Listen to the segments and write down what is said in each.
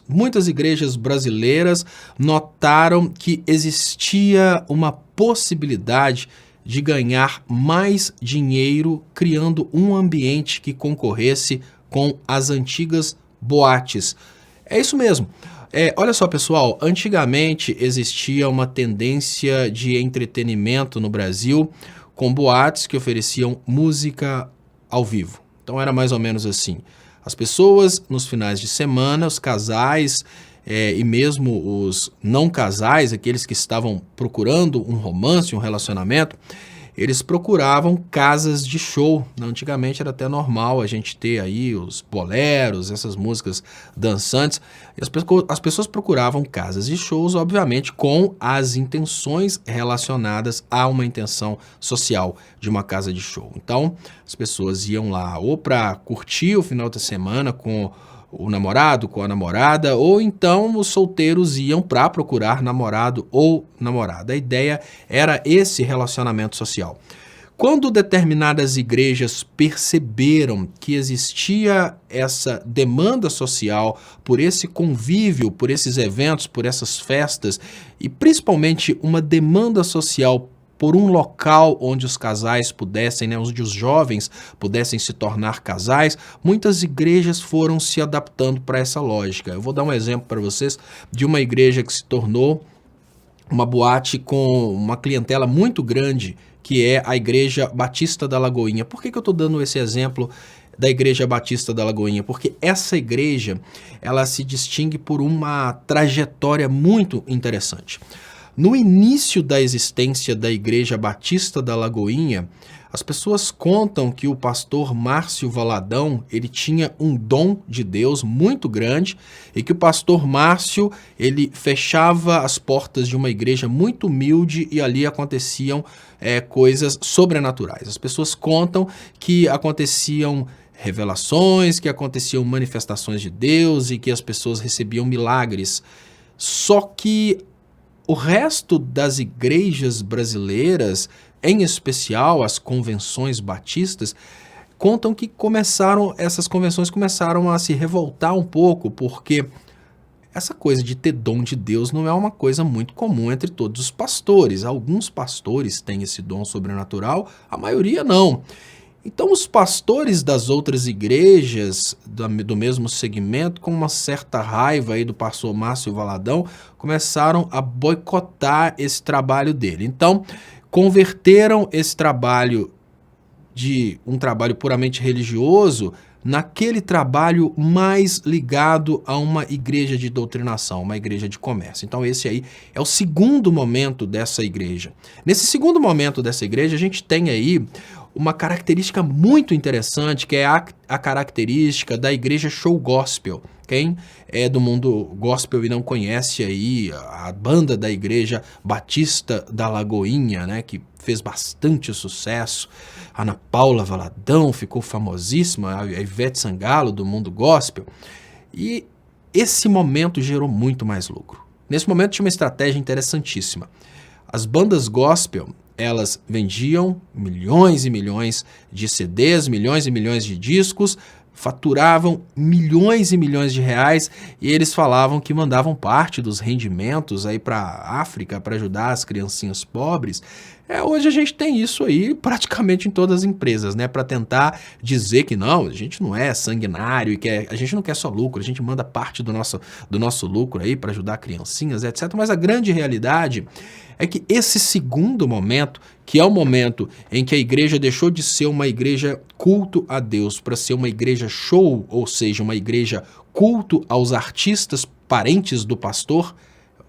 Muitas igrejas brasileiras notaram que existia uma possibilidade de ganhar mais dinheiro criando um ambiente que concorresse com as antigas boates. É isso mesmo. Olha só, pessoal, antigamente existia uma tendência de entretenimento no Brasil com boates que ofereciam música ao vivo. Então era mais ou menos assim. As pessoas, nos finais de semana, os casais e mesmo os não casais, aqueles que estavam procurando um romance, um relacionamento, eles procuravam casas de show. Antigamente era até normal a gente ter aí os boleros, essas músicas dançantes. E as pessoas procuravam casas de shows, obviamente, com as intenções relacionadas a uma intenção social de uma casa de show. Então, as pessoas iam lá ou para curtir o final de semana com o namorado, com a namorada, ou então os solteiros iam para procurar namorado ou namorada. A ideia era esse relacionamento social. Quando determinadas igrejas perceberam que existia essa demanda social por esse convívio, por esses eventos, por essas festas, e principalmente uma demanda social por um local onde os casais pudessem, onde os jovens pudessem se tornar casais, muitas igrejas foram se adaptando para essa lógica. Eu vou dar um exemplo para vocês de uma igreja que se tornou uma boate com uma clientela muito grande, que é a Igreja Batista da Lagoinha. Por que eu estou dando esse exemplo da Igreja Batista da Lagoinha? Porque essa igreja, ela se distingue por uma trajetória muito interessante. No início da existência da Igreja Batista da Lagoinha, as pessoas contam que o pastor Márcio Valadão, ele tinha um dom de Deus muito grande e que o pastor Márcio, ele fechava as portas de uma igreja muito humilde e ali aconteciam coisas sobrenaturais. As pessoas contam que aconteciam revelações, que aconteciam manifestações de Deus e que as pessoas recebiam milagres. Só que o resto das igrejas brasileiras, em especial as convenções batistas, contam que essas convenções começaram a se revoltar um pouco, porque essa coisa de ter dom de Deus não é uma coisa muito comum entre todos os pastores. Alguns pastores têm esse dom sobrenatural, a maioria não. Então os pastores das outras igrejas do mesmo segmento, com uma certa raiva aí do pastor Márcio Valadão, começaram a boicotar esse trabalho dele. Então converteram esse trabalho de um trabalho puramente religioso naquele trabalho mais ligado a uma igreja de doutrinação, uma igreja de comércio. Então esse aí é o segundo momento dessa igreja. Nesse segundo momento dessa igreja, a gente tem aí uma característica muito interessante, que é a característica da igreja show gospel. Quem é do mundo gospel e não conhece aí a banda da Igreja Batista da Lagoinha, né, que fez bastante sucesso, a Ana Paula Valadão ficou famosíssima, a Ivete Sangalo do mundo gospel, e esse momento gerou muito mais lucro. Nesse momento tinha uma estratégia interessantíssima. As bandas gospel, elas vendiam milhões e milhões de CDs, milhões e milhões de discos, faturavam milhões e milhões de reais e eles falavam que mandavam parte dos rendimentos aí para a África para ajudar as criancinhas pobres. Hoje a gente tem isso aí praticamente em todas as empresas, né? Para tentar dizer que não, a gente não é sanguinário e que a gente não quer só lucro, a gente manda parte do nosso lucro aí para ajudar criancinhas, etc. Mas a grande realidade é que esse segundo momento, que é o momento em que a igreja deixou de ser uma igreja culto a Deus para ser uma igreja show, ou seja, uma igreja culto aos artistas parentes do pastor,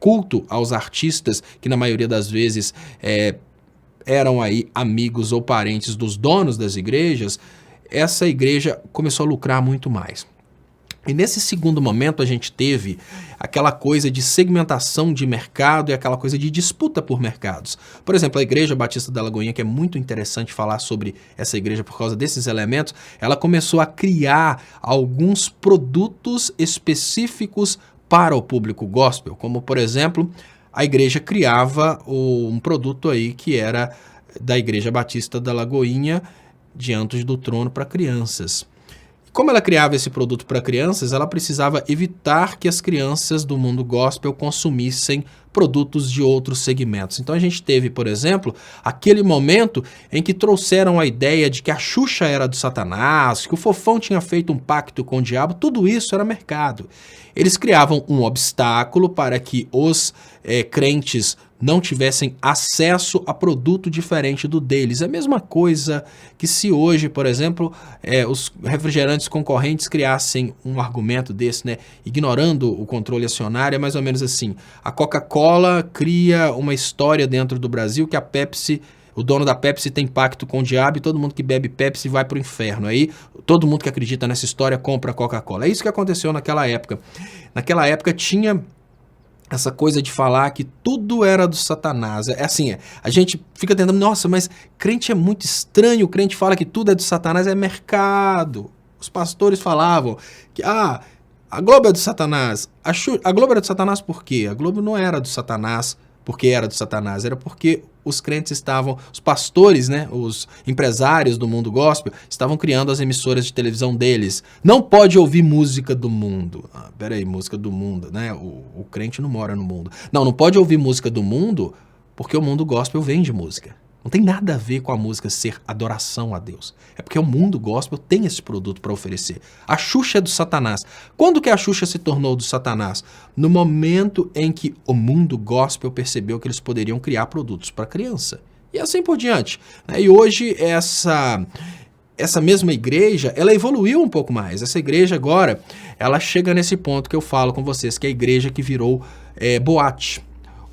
culto aos artistas que na maioria das vezes eram aí amigos ou parentes dos donos das igrejas, essa igreja começou a lucrar muito mais. E nesse segundo momento a gente teve aquela coisa de segmentação de mercado e aquela coisa de disputa por mercados. Por exemplo, a Igreja Batista da Lagoinha, que é muito interessante falar sobre essa igreja por causa desses elementos, ela começou a criar alguns produtos específicos para o público gospel, como por exemplo, a igreja criava um produto aí que era da Igreja Batista da Lagoinha, Diante do Trono para crianças. como ela criava esse produto para crianças, ela precisava evitar que as crianças do mundo gospel consumissem produtos de outros segmentos. Então a gente teve, por exemplo, aquele momento em que trouxeram a ideia de que a Xuxa era do Satanás, que o Fofão tinha feito um pacto com o diabo, tudo isso era mercado. Eles criavam um obstáculo para que os crentes não tivessem acesso a produto diferente do deles. É a mesma coisa que se hoje, por exemplo, os refrigerantes concorrentes criassem um argumento desse, né, ignorando o controle acionário, é mais ou menos assim. A Coca-Cola cria uma história dentro do Brasil que a Pepsi, o dono da Pepsi tem pacto com o diabo e todo mundo que bebe Pepsi vai para o inferno. Aí todo mundo que acredita nessa história compra Coca-Cola. É isso que aconteceu naquela época. Naquela época tinha essa coisa de falar que tudo era do Satanás. É assim, a gente fica tentando, nossa, mas crente é muito estranho, o crente fala que tudo é do Satanás, é mercado. Os pastores falavam que, a Globo é do Satanás. A Globo era do Satanás por quê? A Globo não era do Satanás porque era do Satanás, era porque os crentes estavam, os pastores, né, os empresários do mundo gospel, estavam criando as emissoras de televisão deles. Não pode ouvir música do mundo. Peraí, música do mundo, né? O crente não mora no mundo. Não pode ouvir música do mundo porque o mundo gospel vende música. Não tem nada a ver com a música ser adoração a Deus. É porque o mundo gospel tem esse produto para oferecer. A Xuxa é do Satanás. Quando que a Xuxa se tornou do Satanás? No momento em que o mundo gospel percebeu que eles poderiam criar produtos para criança. E assim por diante. E hoje essa mesma igreja, ela evoluiu um pouco mais. Essa igreja agora, ela chega nesse ponto que eu falo com vocês, que é a igreja que virou boate.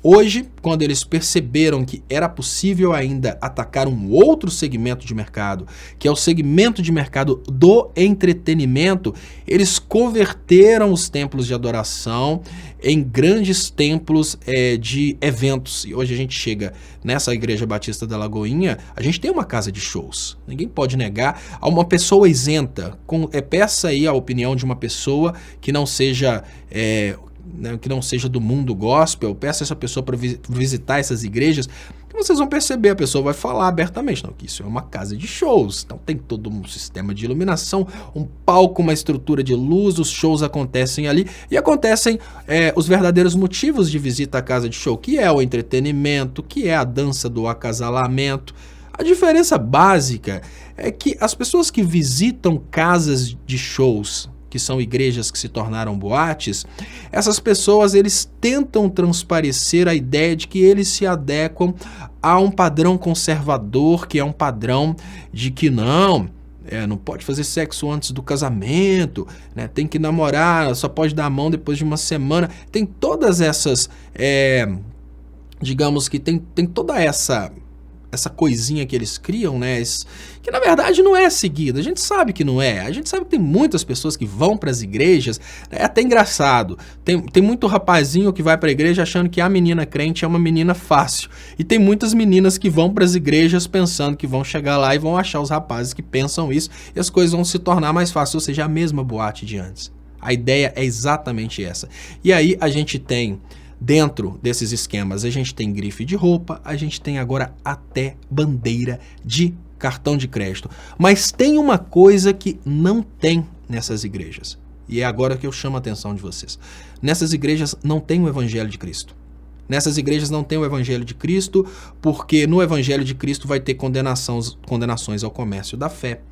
Hoje, quando eles perceberam que era possível ainda atacar um outro segmento de mercado, que é o segmento de mercado do entretenimento, eles converteram os templos de adoração em grandes templos de eventos. E hoje a gente chega nessa Igreja Batista da Lagoinha, a gente tem uma casa de shows. Ninguém pode negar a uma pessoa isenta. Peça aí a opinião de uma pessoa que não seja que não seja do mundo gospel, peça essa pessoa para visitar essas igrejas, que vocês vão perceber, a pessoa vai falar abertamente, não, que isso é uma casa de shows, então tem todo um sistema de iluminação, um palco, uma estrutura de luz, os shows acontecem ali, e acontecem os verdadeiros motivos de visita à casa de show, que é o entretenimento, que é a dança do acasalamento. A diferença básica é que as pessoas que visitam casas de shows, que são igrejas que se tornaram boates, essas pessoas, eles tentam transparecer a ideia de que eles se adequam a um padrão conservador, que é um padrão de que não pode fazer sexo antes do casamento, né? Tem que namorar, só pode dar a mão depois de uma semana. Tem todas essas, digamos que tem toda essa coisinha que eles criam, né, que na verdade não é seguida, a gente sabe que não é, a gente sabe que tem muitas pessoas que vão para as igrejas, é até engraçado, tem muito rapazinho que vai para a igreja achando que a menina crente é uma menina fácil, e tem muitas meninas que vão para as igrejas pensando que vão chegar lá e vão achar os rapazes que pensam isso, e as coisas vão se tornar mais fáceis, ou seja, a mesma boate de antes. A ideia é exatamente essa. E aí a gente tem, dentro desses esquemas, a gente tem grife de roupa, a gente tem agora até bandeira de cartão de crédito. Mas tem uma coisa que não tem nessas igrejas. E é agora que eu chamo a atenção de vocês. Nessas igrejas não tem o Evangelho de Cristo. Nessas igrejas não tem o Evangelho de Cristo, porque no Evangelho de Cristo vai ter condenações ao comércio da fé.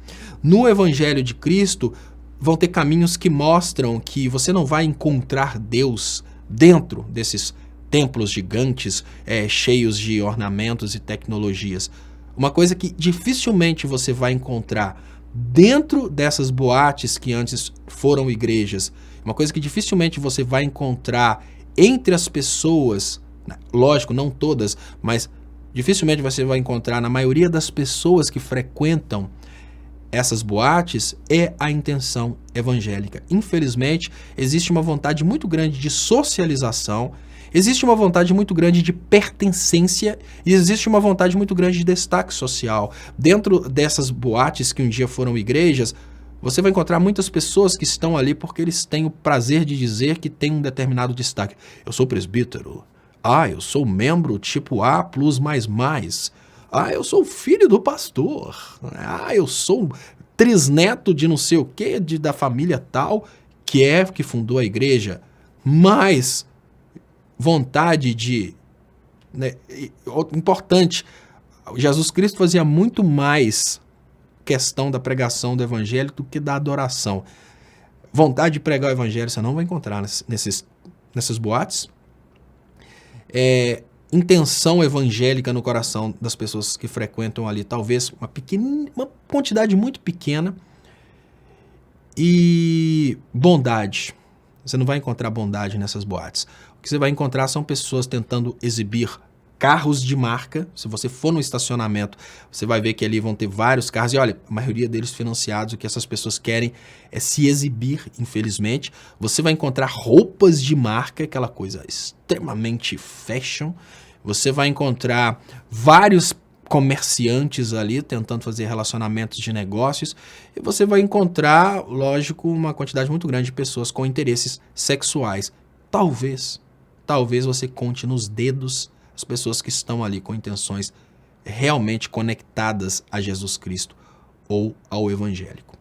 No Evangelho de Cristo vão ter caminhos que mostram que você não vai encontrar Deus dentro desses templos gigantes, cheios de ornamentos e tecnologias. Uma coisa que dificilmente você vai encontrar dentro dessas boates que antes foram igrejas, uma coisa que dificilmente você vai encontrar entre as pessoas, lógico, não todas, mas dificilmente você vai encontrar na maioria das pessoas que frequentam essas boates, é a intenção evangélica. Infelizmente, existe uma vontade muito grande de socialização, existe uma vontade muito grande de pertencência e existe uma vontade muito grande de destaque social. Dentro dessas boates que um dia foram igrejas, você vai encontrar muitas pessoas que estão ali porque eles têm o prazer de dizer que tem um determinado destaque. Eu sou presbítero. Eu sou membro tipo A+++. Eu sou filho do pastor. Eu sou trisneto de não sei o quê, da família tal, que fundou a igreja, mas vontade de... Né, importante, Jesus Cristo fazia muito mais questão da pregação do evangelho do que da adoração. Vontade de pregar o evangelho você não vai encontrar nessas boates. Intenção evangélica no coração das pessoas que frequentam ali, talvez uma quantidade muito pequena. E bondade. Você não vai encontrar bondade nessas boates. O que você vai encontrar são pessoas tentando exibir carros de marca. Se você for no estacionamento, você vai ver que ali vão ter vários carros. E olha, a maioria deles financiados. O que essas pessoas querem é se exibir, infelizmente. Você vai encontrar roupas de marca, aquela coisa extremamente fashion. Você vai encontrar vários comerciantes ali tentando fazer relacionamentos de negócios. E você vai encontrar, lógico, uma quantidade muito grande de pessoas com interesses sexuais. Talvez você conte nos dedos as pessoas que estão ali com intenções realmente conectadas a Jesus Cristo ou ao evangélico.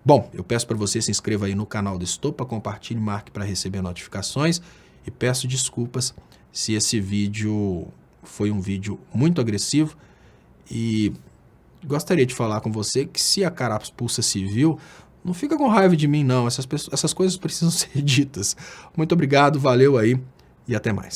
Bom, eu peço para você se inscreva aí no canal do Estopa, compartilhe, marque para receber notificações e peço desculpas se esse vídeo foi um vídeo muito agressivo e gostaria de falar com você que se a carapuça civil, não fica com raiva de mim não, essas coisas precisam ser ditas. Muito obrigado, valeu aí e até mais.